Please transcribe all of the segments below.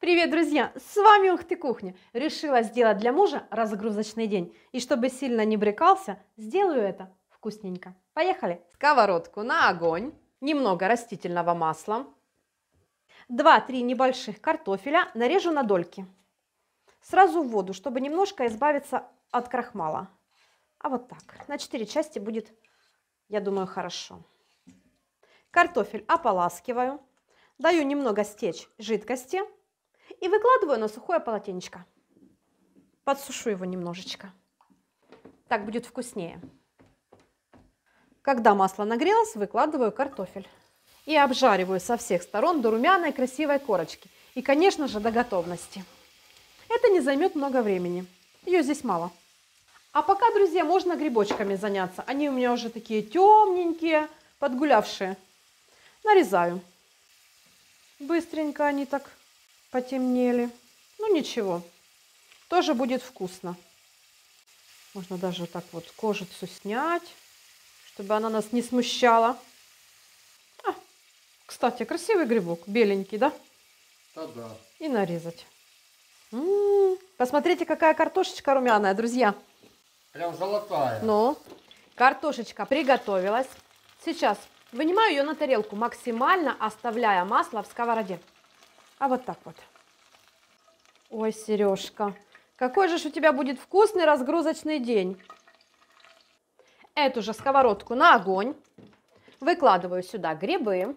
Привет, друзья! С вами Ух ты Кухня. Решила сделать для мужа разгрузочный день. И чтобы сильно не брекался, сделаю это вкусненько. Поехали! Сковородку на огонь, немного растительного масла, 2-3 небольших картофеля нарежу на дольки. Сразу в воду, чтобы немножко избавиться от крахмала. А вот так, на 4 части будет, я думаю, хорошо. Картофель ополаскиваю, даю немного стечь жидкости. И выкладываю на сухое полотенечко. Подсушу его немножечко. Так будет вкуснее. Когда масло нагрелось, выкладываю картофель. И обжариваю со всех сторон до румяной красивой корочки. И, конечно же, до готовности. Это не займет много времени. Ее здесь мало. А пока, друзья, можно грибочками заняться. Они у меня уже такие темненькие, подгулявшие. Нарезаю. Быстренько они так потемнели. Ну ничего, тоже будет вкусно. Можно даже так вот кожицу снять, чтобы она нас не смущала. Кстати, красивый грибок, беленький, да? Да. И нарезать. Посмотрите, какая картошечка румяная, друзья. Прям золотая. Ну, картошечка приготовилась. Сейчас вынимаю ее на тарелку, максимально оставляя масло в сковороде. А вот так вот. Ой, Сережка, какой же у тебя будет вкусный разгрузочный день. Эту же сковородку на огонь. Выкладываю сюда грибы.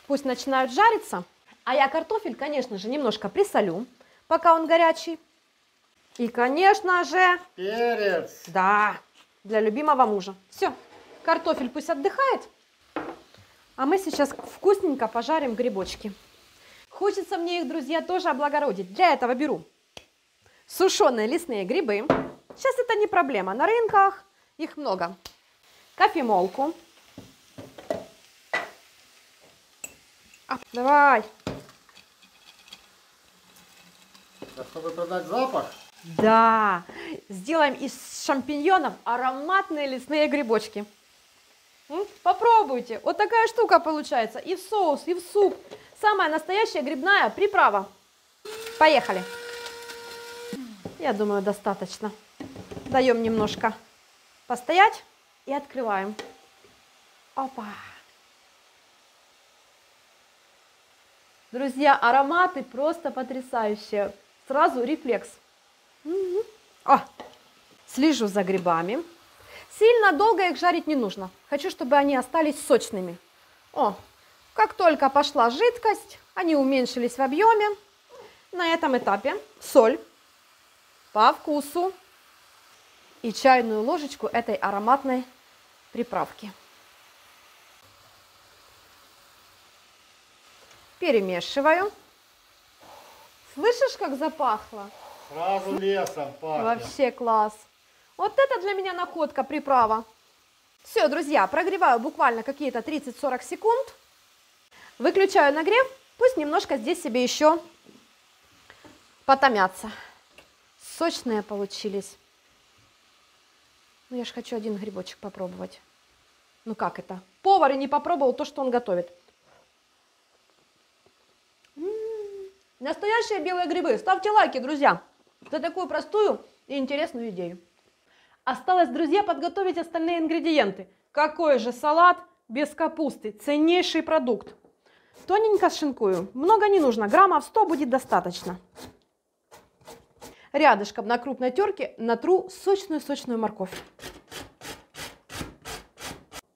Пусть начинают жариться. А я картофель, конечно же, немножко присолю, пока он горячий. И, конечно же... Перец. Да, для любимого мужа. Все, картофель пусть отдыхает. А мы сейчас вкусненько пожарим грибочки. Хочется мне их, друзья, тоже облагородить. Для этого беру сушеные лесные грибы. Сейчас это не проблема. На рынках их много. Кофемолку. Давай. А чтобы продать запах? Да. Сделаем из шампиньонов ароматные лесные грибочки. Попробуйте. Вот такая штука получается. И в соус, и в суп. Самая настоящая грибная приправа. Поехали. Я думаю, достаточно. Даем немножко постоять и открываем. Опа. Друзья, ароматы просто потрясающие. Сразу рефлекс. Слежу за грибами. Сильно долго их жарить не нужно. Хочу, чтобы они остались сочными. Как только пошла жидкость, они уменьшились в объеме. На этом этапе соль по вкусу и чайную ложечку этой ароматной приправки. Перемешиваю. Слышишь, как запахло? Сразу лесом пахнет. Вообще класс. Вот это для меня находка, приправа. Все, друзья, прогреваю буквально какие-то 30-40 секунд. Выключаю нагрев, пусть немножко здесь себе еще потомятся. Сочные получились. Ну, я же хочу один грибочек попробовать. Ну, как это? Повар и не попробовал то, что он готовит. Настоящие белые грибы. Ставьте лайки, друзья, за такую простую и интересную идею. Осталось, друзья, подготовить остальные ингредиенты. Какой же салат без капусты? Ценнейший продукт. Тоненько шинкую. Много не нужно, граммов 100 будет достаточно. Рядышком на крупной терке натру сочную морковь.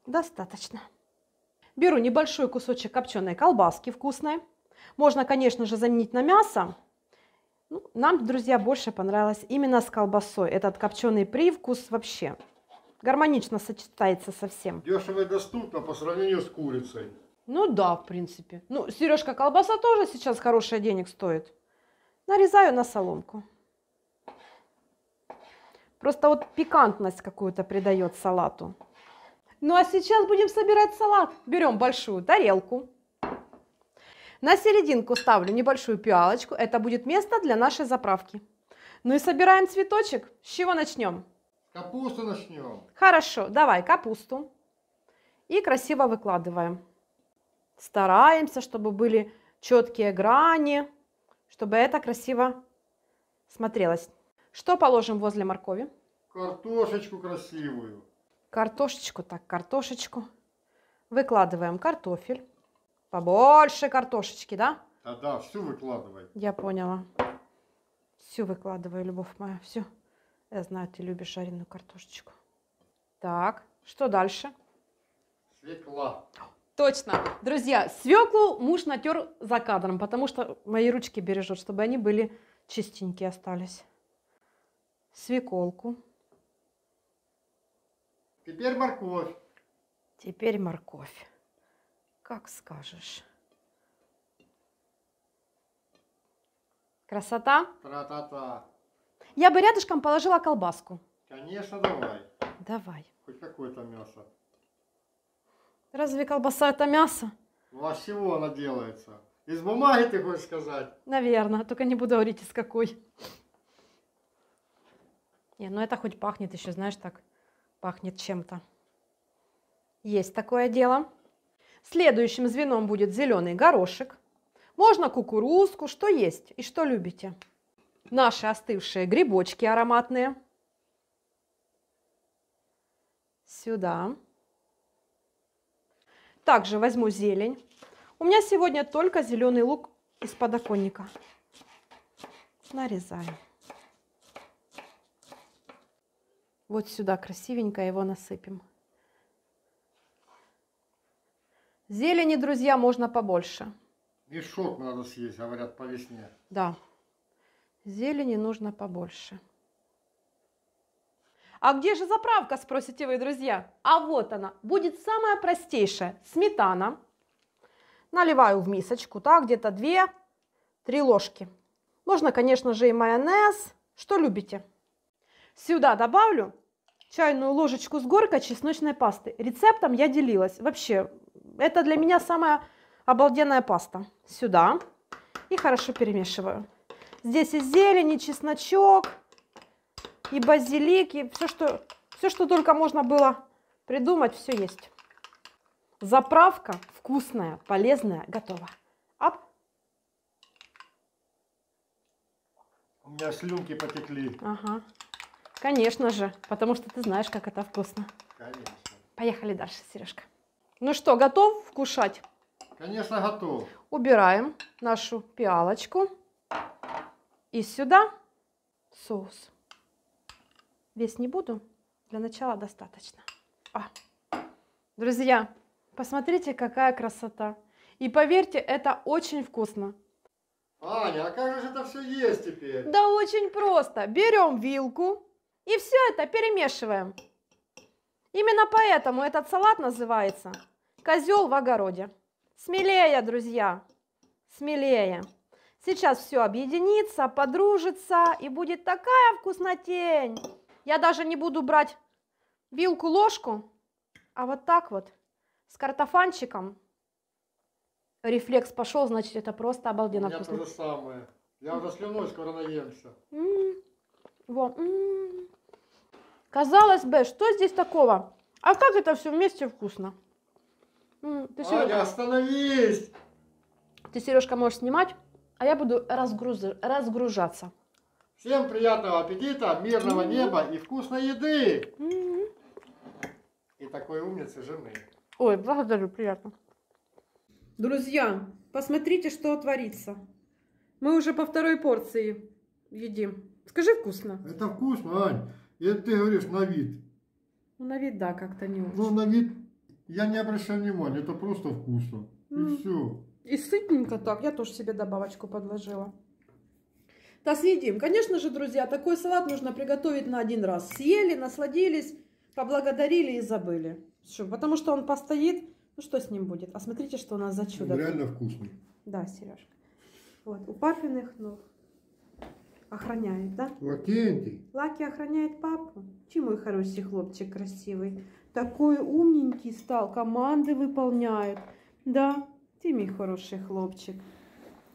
Достаточно. Беру небольшой кусочек копченой колбаски вкусной. Можно, конечно же, заменить на мясо. Нам, друзья, больше понравилось именно с колбасой. Этот копченый привкус вообще гармонично сочетается со всем. Дешево и доступно по сравнению с курицей. Ну да, в принципе. Ну, Сережка, колбаса тоже сейчас хорошая денег стоит. Нарезаю на соломку. Просто вот пикантность какую-то придает салату. Ну а сейчас будем собирать салат. Берем большую тарелку. На серединку ставлю небольшую пиалочку. Это будет место для нашей заправки. Ну и собираем цветочек. С чего начнем? Капусту начнем. Хорошо, давай капусту. И красиво выкладываем. Стараемся, чтобы были четкие грани, чтобы это красиво смотрелось. Что положим возле моркови? Картошечку красивую. Картошечку, так, картошечку. Выкладываем картофель. Побольше картошечки, да? Да, всю выкладывай. Я поняла. Всю выкладываю, любовь моя, всю. Я знаю, ты любишь жареную картошечку. Так, что дальше? Свекла. Точно. Друзья, свеклу муж натер за кадром, потому что мои ручки бережет, чтобы они были чистенькие остались. Свеколку. Теперь морковь. Теперь морковь. Как скажешь. Красота? Тра-та-та. Я бы рядышком положила колбаску. Конечно, давай. Давай. Хоть какое-то мясо. Разве колбаса это мясо? Ну а с чего она делается? Из бумаги ты хочешь сказать? Наверное, только не буду говорить из какой. Не, ну это хоть пахнет еще, знаешь, так пахнет чем-то. Есть такое дело. Следующим звеном будет зеленый горошек. Можно кукурузку, что есть и что любите. Наши остывшие грибочки ароматные. Сюда. Также возьму зелень. У меня сегодня только зеленый лук из подоконника. Нарезаем. Вот сюда красивенько его насыпем. Зелени, друзья, можно побольше. Мешок надо съесть, говорят, по весне. Да, зелени нужно побольше. А где же заправка, спросите вы, друзья? А вот она, будет самая простейшая. Сметана. Наливаю в мисочку, так, где-то 2-3 ложки. Можно, конечно же, и майонез. Что любите? Сюда добавлю чайную ложечку с горкой чесночной пасты. Рецептом я делилась. Вообще, это для меня самая обалденная паста. Сюда. И хорошо перемешиваю. Здесь и зелень, и чесночок, и базилик, и все, что только можно было придумать, все есть. Заправка вкусная, полезная, готова. Ап. У меня слюнки потекли. Ага. Конечно же, потому что ты знаешь, как это вкусно. Конечно. Поехали дальше, Сережка. Ну что, готов вкушать? Конечно, готов. Убираем нашу пиалочку. И сюда соус. Весь не буду. Для начала достаточно. Друзья, посмотрите, какая красота. И поверьте, это очень вкусно. Аня, а как же это все есть теперь? Да очень просто. Берем вилку и все это перемешиваем. Именно поэтому этот салат называется «Козел в огороде». Смелее, друзья, смелее. Сейчас все объединится, подружится и будет такая вкуснотень. Я даже не буду брать вилку, ложку, а вот так вот с картофанчиком. Рефлекс пошел, значит, это просто обалденно У меня вкусно. то же самое. Я уже слюной скоро наемся. Вот. Казалось бы, что здесь такого? А как это все вместе вкусно? Аня, остановись! Ты, Сережка, можешь снимать, а я буду разгружаться. Всем приятного аппетита, мирного неба и вкусной еды! И такой умницы жены. Ой, благодарю, приятно. Друзья, посмотрите, что творится. Мы уже по второй порции едим. Скажи, вкусно? Это вкусно, Ань. И это ты говоришь на вид. Ну, на вид, да, как-то не очень. Ну, на вид я не обращаю внимания, это просто вкусно. И все. И сытненько так. Я тоже себе добавочку подложила. Да, съедим. Конечно же, друзья, такой салат нужно приготовить на один раз. Съели, насладились, поблагодарили и забыли. Что, потому что он постоит, ну что с ним будет? А смотрите, что у нас за чудо. Он реально вкусный. Да, Сережка. Вот, у папиных ног охраняет, да? Лакентий. Лаки охраняет папу. Чему мой хороший хлопчик красивый? Такой умненький стал, команды выполняет. Да, ты мой хороший хлопчик.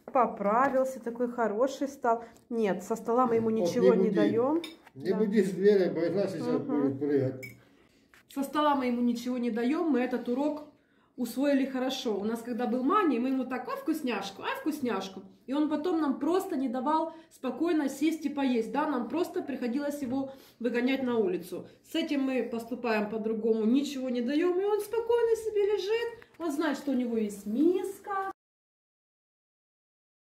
Поправился, такой хороший стал. Нет, со стола мы ему ничего не даем. Не Да. буди зверя, бо иначе сейчас будет прыгать. Со стола мы ему ничего не даем. Мы этот урок усвоили хорошо. У нас, когда был Мани, мы ему так, ай, вкусняшку, ай, вкусняшку. И он потом нам просто не давал спокойно сесть и поесть. Да, нам просто приходилось его выгонять на улицу. С этим мы поступаем по-другому, ничего не даем, и он спокойно себе лежит. Он знает, что у него есть миска.